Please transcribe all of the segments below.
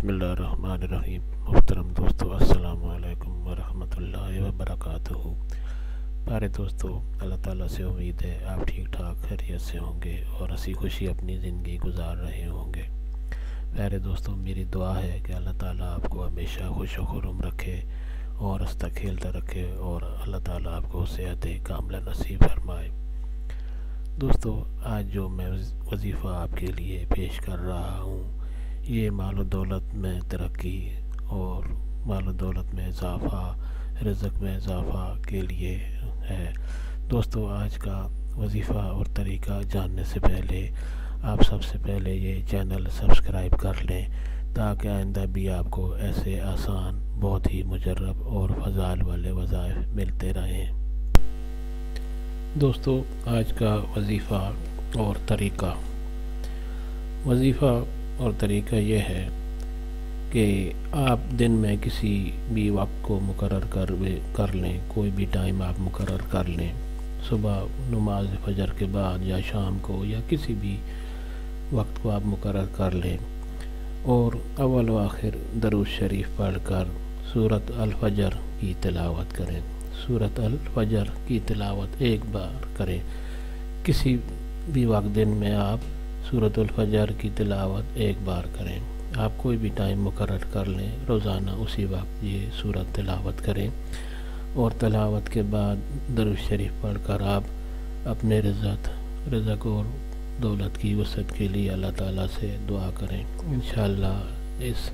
بسم اللہ الرحمن الرحیم۔ محترم دوستو، السلام علیکم ورحمۃ اللہ وبرکاتہ۔ پیارے دوستو، اللہ تعالیٰ سے امید ہے آپ ٹھیک ٹھاک خیریت سے ہوں گے اور ہنسی خوشی اپنی زندگی گزار رہے ہوں گے۔ پیارے دوستو، میری دعا ہے کہ اللہ تعالیٰ آپ کو ہمیشہ خوش و خرم رکھے اور ہنستا کھیلتا رکھے اور اللہ تعالیٰ آپ کو صحت کاملہ نصیب فرمائے۔ دوستو، آج جو میں وظیفہ آپ کے لیے پیش کر رہا ہوں، یہ مال و دولت میں ترقی اور مال و دولت میں اضافہ، رزق میں اضافہ کے لیے ہے۔ دوستو، آج کا وظیفہ اور طریقہ جاننے سے پہلے آپ سب سے پہلے یہ چینل سبسکرائب کر لیں تاکہ آئندہ بھی آپ کو ایسے آسان، بہت ہی مجرب اور فضائل والے وظائف ملتے رہیں۔ دوستو، آج کا وظیفہ اور طریقہ اور طریقہ یہ ہے کہ آپ دن میں کسی بھی وقت کو مقرر کر لیں، کوئی بھی ٹائم آپ مقرر کر لیں، صبح نماز فجر کے بعد یا شام کو یا کسی بھی وقت کو آپ مقرر کر لیں اور اول و آخر درود شریف پڑھ کر سورۃ الفجر کی تلاوت کریں۔ سورۃ الفجر کی تلاوت ایک بار کریں۔ کسی بھی وقت دن میں آپ سورۃ الفجر کی تلاوت ایک بار کریں۔ آپ کوئی بھی ٹائم مقرر کر لیں، روزانہ اسی وقت یہ سورۃ تلاوت کریں اور تلاوت کے بعد درود شریف پڑھ کر آپ اپنے رزق اور دولت کی وسعت کے لیے اللہ تعالیٰ سے دعا کریں۔ انشاءاللہ اس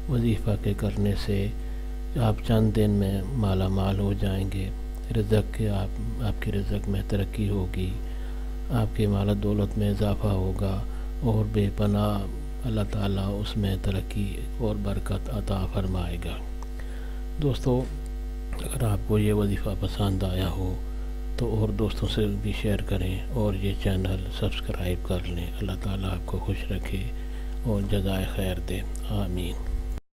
وظیفہ کے کرنے سے آپ چند دن میں مالا مال ہو جائیں گے۔ آپ کے رزق میں ترقی ہوگی، آپ کے مال و دولت میں اضافہ ہوگا اور بے پناہ اللہ تعالیٰ اس میں ترقی اور برکت عطا فرمائے گا۔ دوستو، اگر آپ کو یہ وظیفہ پسند آیا ہو تو اور دوستوں سے بھی شیئر کریں اور یہ چینل سبسکرائب کر لیں۔ اللہ تعالیٰ آپ کو خوش رکھے اور جزائے خیر دے، آمین۔